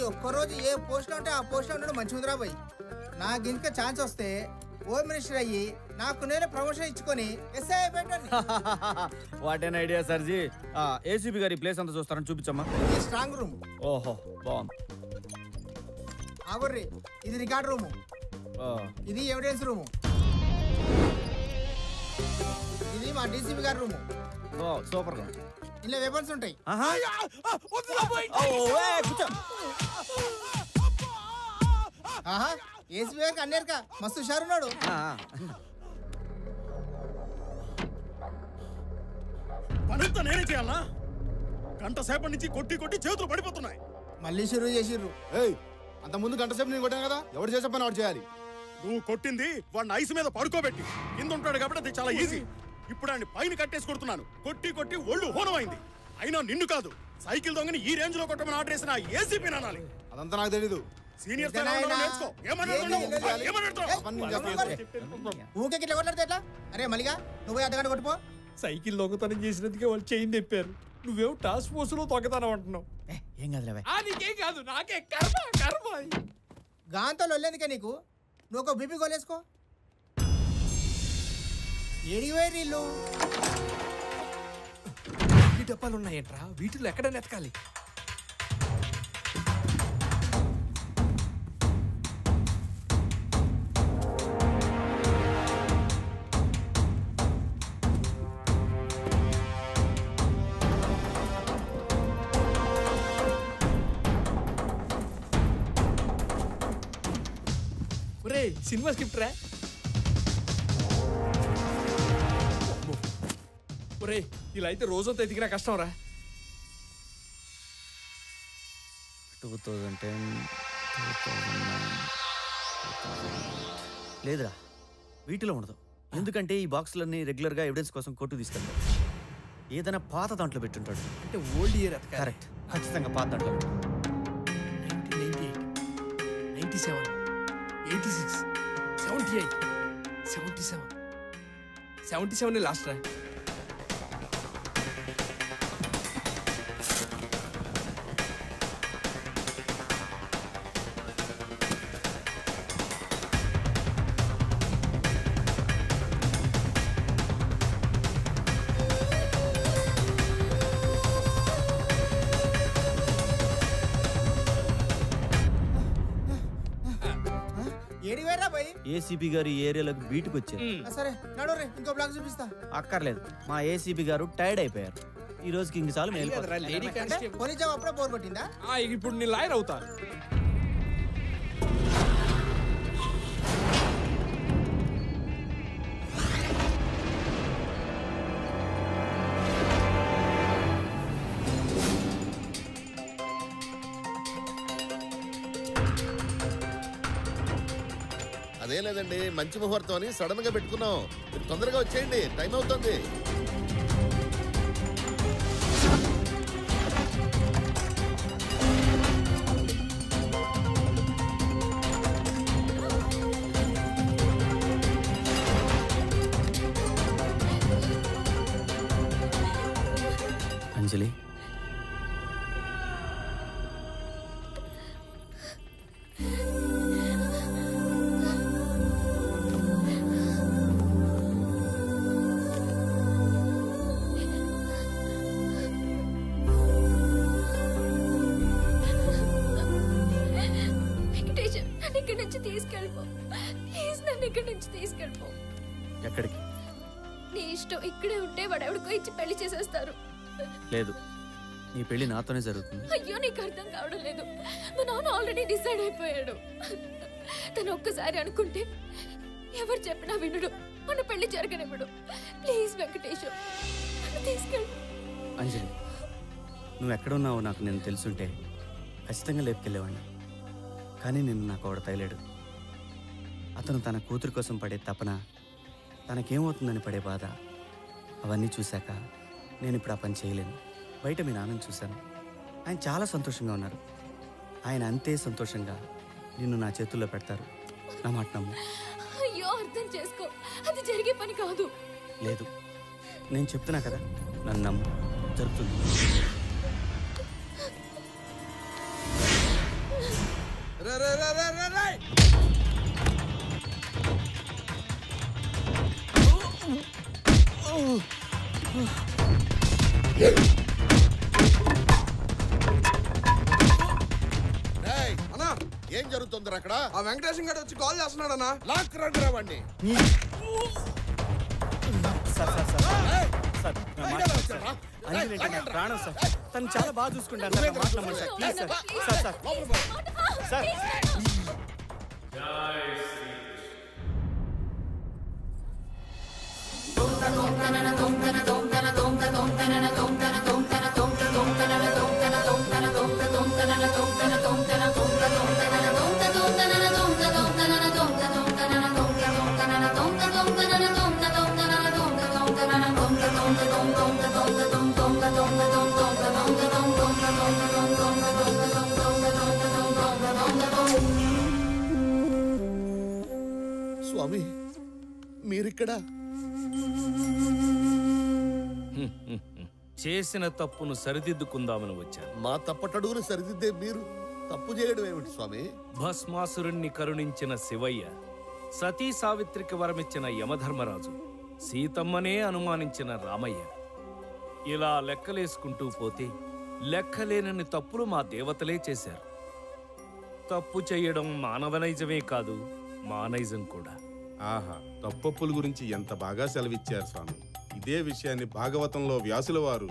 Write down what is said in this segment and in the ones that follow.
ఒక్కరోజు ఏ పోస్ట్ ఉంటే ఆ పోస్ట్ ఉండడం మంచిదిరా పోయి. నాకు ఇంకా ఛాన్స్ వస్తే హోమ్ మినిస్టర్ అయ్యి నాకు నేను ప్రమోషన్ ఇచ్చుకొని ఎస్ఐ పెట్టండి. What an idea సర్జీ. ఏసీపీ గారి ప్లేస్ అంతా చూస్తారని చూపించమ్మా. ఇది స్ట్రాంగ్ రూమ్. ఓహో బాగుంది. ఆగుర్రి, ఇది రికార్డ్ రూము, ఇది ఎవిడెన్స్ రూము, ఇది మా డీసీపీ గారి రూము. సూపర్ గా ఇలా వెపన్స్ ఉంటాయి. ఏసీపీ గారికి అన్నేరుక మస్తు హుషారున్నాడు. పనంతా నేనే చేయాలా? గంట సేపటి నుంచి కొట్టి కొట్టి చేతులు పడిపోతున్నాయి. మళ్ళీ షురూ చేసిర్రు. అంత ముందు గంట సేపు నేను కొట్టాను కదా, ఎవరు చేసే పని వాడు చేయాలి. నువ్వు కొట్టింది వాడిని ఐస్ మీద పడుకోబెట్టి, కింద ఉంటాడు కాబట్టి అది చాలా ఈజీ. ఇప్పుడు ఆయన పైన కట్టేసి కొడుతున్నాను. కొట్టి కొట్టి ఒళ్ళు హోనమైంది. అయినా నిన్ను కాదు, సైకిల్ దొంగని ఈ రేంజ్ లో కొట్టమని ఆర్డర్ చేసిన ఏసీపీ అనాలి. అదంతా నాకు తెలీదు. సీనియర్ ఊకే ఇట్లా కొట్లాడితే ఎట్లా? అరే మలిగా నువ్వు అర్ధగంట కొట్టుపో. సైకిల్ దొంగతనం చేసినందుకే వాళ్ళు చైన్ తెప్పారు. నువ్వేమో టాస్క్ ఫోర్స్ లో దొంగతనం అంటున్నావు. ఏం కాదులే. నీకేం కాదు, నాకే కర్మ కర్మ. గాంతో వెళ్ళేందుకే నీకు, నువ్వు ఒక బీపీ గోలేసుకో. ఏడివేరు ఇల్లు ఈ డబ్బాలు ఉన్నాయంట్రా, వీటిలో ఎక్కడ నెతకాలి? సినిమా స్క్రిప్ట్ రా. ఒరే ఇలా అయితే రోజంతా ఎదిగినా కష్టం రా. 2010 లేదురా, వీటిలో ఉండదు. ఎందుకంటే ఈ బాక్సులన్నీ రెగ్యులర్గా ఎవిడెన్స్ కోసం కోర్టు తీసుకెళ్తాడు. ఏదైనా పాత దాంట్లో పెట్టుంటాడు. అంటే ఓల్డ్ ఇయర్. కరెక్ట్, ఖచ్చితంగా పాత దాంట్లో. 97, 86, 78, 77, 77 లాస్ట్ రా. ఏసీపీ గారు ఈ ఏరియాలోకి బీటుకు వచ్చారు. సరే నడు రే, ఇంకో బ్లాక్ చూపిస్తా. అక్కర్లేదు, మా ఏసీపీ గారు టైర్డ్ అయిపోయారు. ఈ రోజుకి ఇంక చాలు. పోలీస్ అప్పుడే బోర్ కొట్టిందా? ఇప్పుడు నీ లాయర్ అవుతా. అదేం లేదండి, మంచి ముహూర్తం అని సడన్ గా పెట్టుకున్నాం. మీరు తొందరగా వచ్చేయండి, టైం అవుతుంది. అంజలి, ఎక్కడికి? నీ ఇష్టం. ఇక్కడే ఉంటే వాడు ఎవడికో ఇచ్చి పెళ్లి చేసేస్తారు. లేదు, నీ పెళ్లి నాతోనే జరుగుతుంది. అయ్యో నీకు అర్థం కావడం లేదు. మా నాన్న ఆల్రెడీ డిసైడ్ అయిపోయాడు. తను ఒక్కసారి అనుకుంటే ఎవరు చెప్పినా వినడు. మన పెళ్లి జరగనివ్వడు. ప్లీజ్ వెంకటేశ్వర, నన్ను తీసుకెళ్ళు. అంజలి, నువ్వు ఎక్కడున్నావో నాకు నేను తెలుసుంటే ఖచ్చితంగా లేపుకెళ్ళేవాడిని. కానీ నిన్ను నాకు ఒకడు తగిలాడు. అతను తన కూతురు కోసం పడే తపన, తనకేమవుతుందని పడే బాధ, అవన్నీ చూశాక నేను ఇప్పుడు ఆ పని చేయలేను. బయట మీ నాన్నని చూశాను, ఆయన చాలా సంతోషంగా ఉన్నారు. ఆయన అంతే సంతోషంగా నిన్ను నా చేతుల్లో పెడతారు. నా మాట నమ్ము. అయ్యో అర్థం చేసుకో, అది జరిగే పని కాదు. లేదు, నేను చెప్తున్నా కదా, నన్ను నమ్ము, జరుగుతుంది. ఏం జరుగుతుంది అక్కడ? ఆ వెంకటేశం గారు వచ్చి కాల్ చేస్తున్నాడు అన్న. లాక్ రండి రావండి. ప్రాణం సార్, తను చాలా బాగా చూసుకుంటాను సార్. మాట్లాడమని sir, please sir. Sir sir స్వామి మీరిక్కడ? చేసిన తప్పును సరిదిద్దుకుందామని వచ్చాను. మా తప్పటడుగును సరిదిద్దే మీరు తప్పు చేయడం ఏమిటి స్వామి? భస్మాసురుణ్ణి కరుణించిన శివయ్య, సతీ సావిత్రికి వరమిచ్చిన యమధర్మరాజు, సీతమ్మనే అనుమానించిన రామయ్య, ఇలా లెక్కలేసుకుంటూ పోతే లెక్కలేనన్ని తప్పులు మా దేవతలే చేశారు. తప్పు చేయడం మానవనైజమే కాదు, మానైజం కూడా. ఆహా, తప్పప్పుల గురించి ఎంత బాగా సెలవిచ్చారు స్వామి. ఇదే విషయాన్ని భాగవతంలో వ్యాసుల వారు.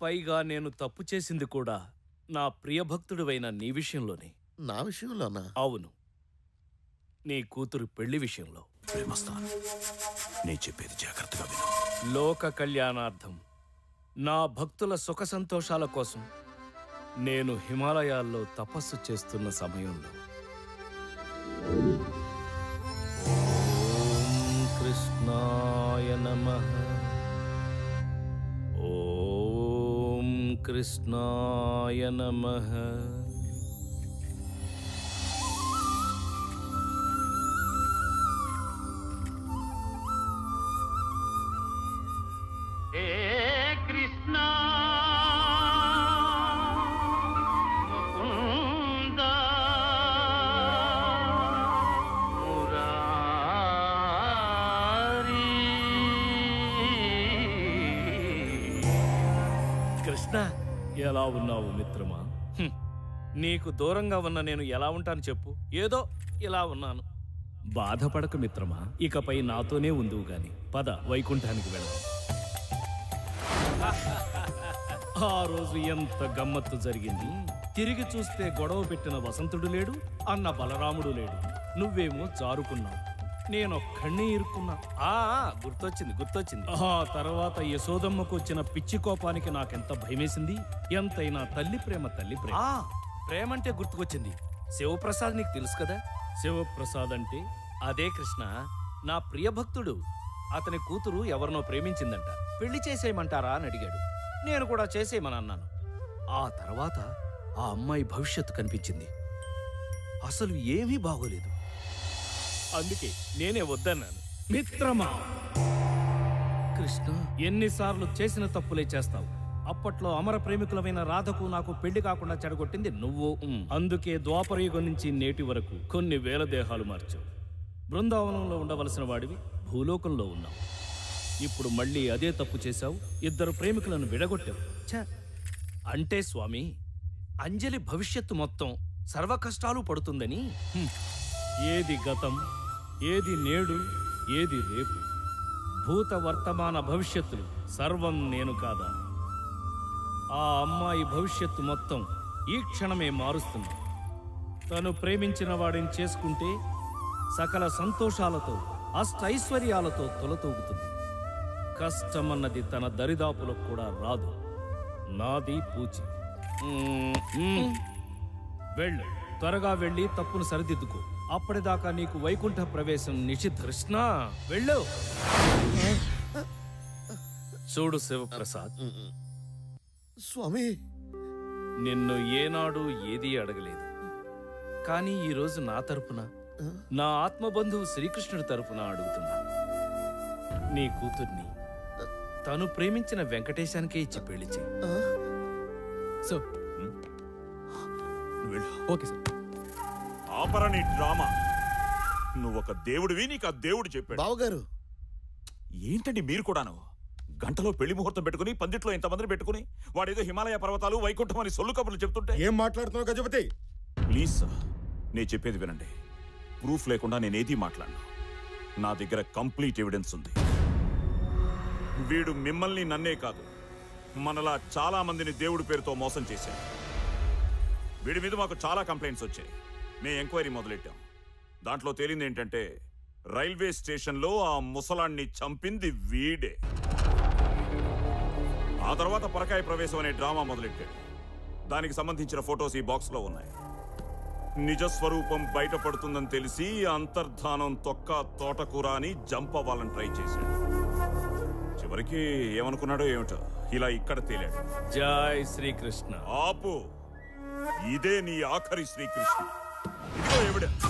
పైగా నేను తప్పు చేసింది కూడా నా ప్రియభక్తుడివైన నీ విషయంలోనే. నా విషయంలోనా? అవును, నీ కూతురు పెళ్లి విషయంలో. ప్రేమస్థానం, నేను చెప్పేది జాగ్రత్తగా విను. లోక కళ్యాణార్థం, నా భక్తుల సుఖ సంతోషాల కోసం నేను హిమాలయాల్లో తపస్సు చేస్తున్న సమయంలో ఓం కృష్ణాయ నమః, ఓం కృష్ణాయ నమః. కృష్ణ, ఎలా ఉన్నావు మిత్రమా? నీకు దూరంగా ఉన్న నేను ఎలా ఉంటాను చెప్పు? ఏదో ఇలా ఉన్నాను. బాధపడక మిత్రమా, ఇకపై నాతోనే ఉందువు గాని. పద, వైకుంఠానికి వెళ్దాం. ఆ రోజు ఎంత గమ్మత్తు జరిగింది. తిరిగి చూస్తే గొడవ పెట్టిన వసంతుడు లేడు, అన్న బలరాముడు లేడు. నువ్వేమో జారుకున్నావు, నేనొక్కడినే ఇరుక్కున్నా. గుర్తొచ్చింది. ఆ తర్వాత యశోదమ్మకు వచ్చిన పిచ్చి కోపానికి నాకెంత భయమేసింది. ఎంతైనా తల్లి ప్రేమ. ప్రేమంటే గుర్తుకొచ్చింది. శివప్రసాద్ నీకు తెలుసు కదా? శివప్రసాద్ అంటే అదే కృష్ణ, నా ప్రియభక్తుడు. అతని కూతురు ఎవరినో ప్రేమించిందంట. పెళ్లి చేసేయమంటారా అని అడిగాడు. నేను కూడా చేసేయమని అన్నాను. ఆ తర్వాత ఆ అమ్మాయి భవిష్యత్తు కనిపించింది. అసలు ఏమీ బాగోలేదు. అందుకే నేనే వద్దన్నాను. మిత్రమా, కృష్ణ, ఎన్నిసార్లు చేసిన తప్పులే చేస్తావు. అప్పట్లో అమర ప్రేమికులమైన రాధకు నాకు పెళ్లి కాకుండా చెడగొట్టింది నువ్వు. అందుకే ద్వాపరయుగం నుంచి నేటి వరకు కొన్ని వేల దేహాలు మార్చావు. బృందావనంలో ఉండవలసిన వాడివి భూలోకంలో ఉన్నావు. ఇప్పుడు మళ్ళీ అదే తప్పు చేశావు. ఇద్దరు ప్రేమికులను విడగొట్టావు. అంటే స్వామి, అంజలి భవిష్యత్తు మొత్తం సర్వ కష్టాలు పడుతుందని. ఏది గతం, ఏది నేడు, ఏది రేపు, భూత వర్తమాన భవిష్యత్తులు సర్వం నేను కాదా? ఆ అమ్మాయి భవిష్యత్తు మొత్తం ఈ క్షణమే మారుస్తుంది. తను ప్రేమించిన వాడిని చేసుకుంటే సకల సంతోషాలతో అష్టైశ్వర్యాలతో తొలతూగుతుంది. కష్టమన్నది తన దరిదాపులకు కూడా రాదు. నాది పూచి. వెళ్ళు, త్వరగా వెళ్ళి తప్పును సరిదిద్దుకో. అప్పటిదాకా నీకు వైకుంఠ ప్రవేశం నిషిద్ధ. కృష్ణ, వెళ్ళు. చూడు శివప్రసాద్, స్వామి, నిన్ను ఏనాడు ఏదీ అడగలేదు. కానీ ఈరోజు నా తరపున, నా ఆత్మబంధువు శ్రీకృష్ణుడి తరపున అడుగుతున్నా. నీ కూతుర్ని తను ప్రేమించిన వెంకటేశానికే ఇచ్చి పెళ్లి చెయ్యి. Okay sir. ఆపరా నీ డ్రామా. నువ్వు ఒక దేవుడివి, నీకు ఆ దేవుడు చెప్పాడు. బావగారు ఏంటండి మీరు కూడాను గంటలో పెళ్లి ముహూర్తం పెట్టుకుని పందిట్లో ఇంతమందిని పెట్టుకుని వాడేదో హిమాలయ పర్వతాలు వైకుంఠం అని సొల్లు కబుర్లు చెప్తుంటే ఏం మాట్లాడుతున్నావు గజపతి? ప్లీజ్ సార్, నేను చెప్పేది వినండి. ప్రూఫ్ లేకుండా నేనేది మాట్లాడను. నా దగ్గర కంప్లీట్ ఎవిడెన్స్ ఉంది. వీడు మిమ్మల్ని నన్నే కాదు, మనలా చాలా మందిని దేవుడి పేరుతో మోసం చేశాడు. వీడి మీద మాకు చాలా కంప్లైంట్స్ వచ్చాయి. మేము ఎంక్వైరీ మొదలెట్టాం. దాంట్లో తేలింది ఏంటంటే రైల్వే స్టేషన్లో ఆ ముసలాన్ని చంపింది వీడే. ఆ తర్వాత పరకాయ ప్రవేశం అనే డ్రామా మొదలెట్టాడు. దానికి సంబంధించిన ఫొటోస్ ఈ బాక్స్లో ఉన్నాయి. నిజస్వరూపం బయటపడుతుందని తెలిసి అంతర్ధానం తొక్క తోటకూర అని జంప్ అవ్వాలని ట్రై చేశాడు. చివరికి ఏమనుకున్నాడో ఏమిటో ఇలా ఇక్కడ తేలాడు. జై శ్రీకృష్ణ. ఆపు, ఇదే నీ ఆఖరి శ్రీకృష్ణ. ఇదిగో ఎవిడెన్స్.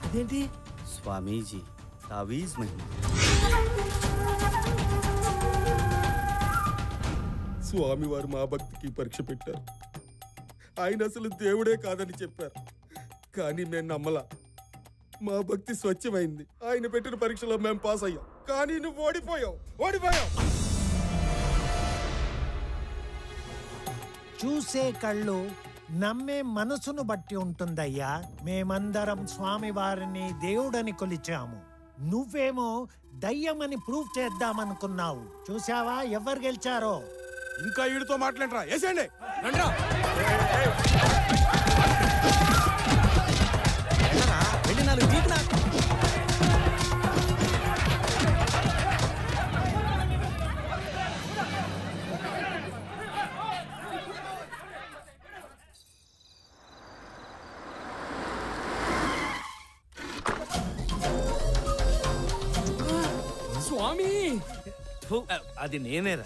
అదేంటి? స్వామీజీ తావీజ్ మహిమ. స్వామివారు మా భక్తికి పరీక్ష పెట్టారు. ఆయన అసలు దేవుడే కాదని చెప్పారు, కానీ మేము నమ్మలా. మా భక్తి స్వచ్ఛమైంది. ఆయన పెట్టిన పరీక్షలో మేము పాస్ అయ్యాం, కానీ నువ్వు ఓడిపోయావు. చూసే కళ్ళు నమ్మే మనసును బట్టి ఉంటుందయ్యా. మేమందరం స్వామివారిని దేవుడని కొలిచాము. నువ్వేమో దయ్యమని ప్రూవ్ చేద్దామనుకున్నావు. చూసావా ఎవరు గెలిచారో? ఇంకా వీడితో మాట్లాడరా? వేసేయండి. స్వామి, అది నేనేరా.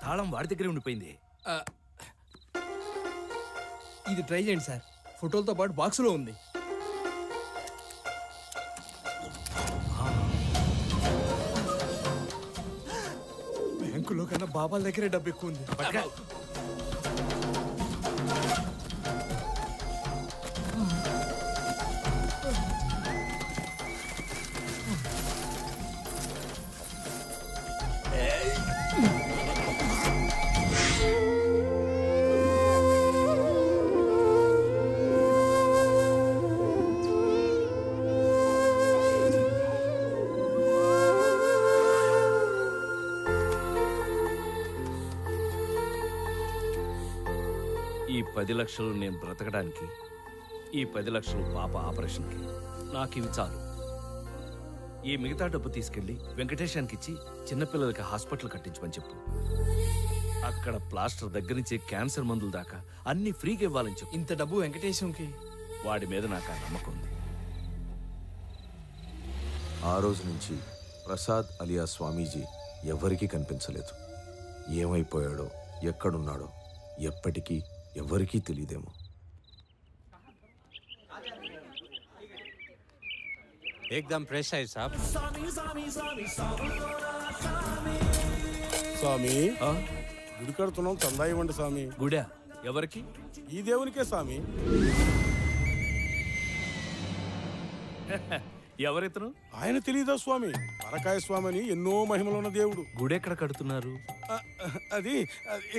తాళం వాడి దగ్గరే ఉండిపోయింది. ఇది ట్రై చేయండి సార్. ఫోటోలతో పాటు బాక్సులో ఉంది. బ్యాంకులో కన్నా బాబాల దగ్గరే డబ్బు ఎక్కువ ఉంది. ఈ 10 లక్షలు నేను బ్రతకడానికి, ఈ 10 లక్షలు పాప ఆపరేషన్కి, నాకు ఇవి చాలు. ఈ మిగతా డబ్బు తీసుకెళ్లి వెంకటేశానికి ఇచ్చి చిన్నపిల్లలకి హాస్పిటల్ కట్టించమని చెప్పు. అక్కడ ప్లాస్టర్ దగ్గర నుంచి క్యాన్సర్ మందుల దాకా అన్ని ఫ్రీగా ఇవ్వాలని చెప్పు. ఇంత డబ్బు వెంకటేశంకి? వాడి మీద నాకు ఆ నమ్మకం ఉంది. ఆ రోజు నుంచి ప్రసాద్ అలియా స్వామీజీ ఎవరికీ కనిపించలేదు. ఏమైపోయాడో, ఎక్కడున్నాడో ఎప్పటికీ ఎవరికీ తెలియదేమో. एकदम फ्रेश है साहब. స్వామి, గుడి కడుతున్నాం, చందా ఇవ్వండి స్వామి. గుడా? ఎవరికి? ఈ దేవునికే స్వామి. ఎవరితను? ఆయన తెలీదా స్వామి? పరకాయ స్వామి అని ఎన్నో మహిమలు ఉన్న దేవుడు. గుడి ఎక్కడ కడుతున్నారు? అది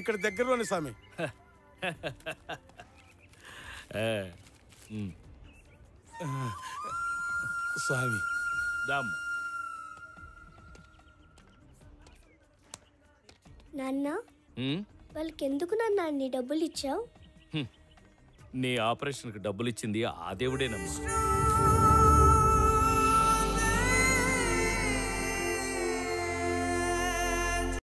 ఇక్కడ దగ్గరలోనే స్వామి. స్వామి దామ్. నాన్న, వాళ్ళకి ఎందుకు నాన్న అన్ని డబ్బులు ఇచ్చావు? నీ ఆపరేషన్కి డబ్బులు ఇచ్చింది ఆ దేవుడేనమ్మా.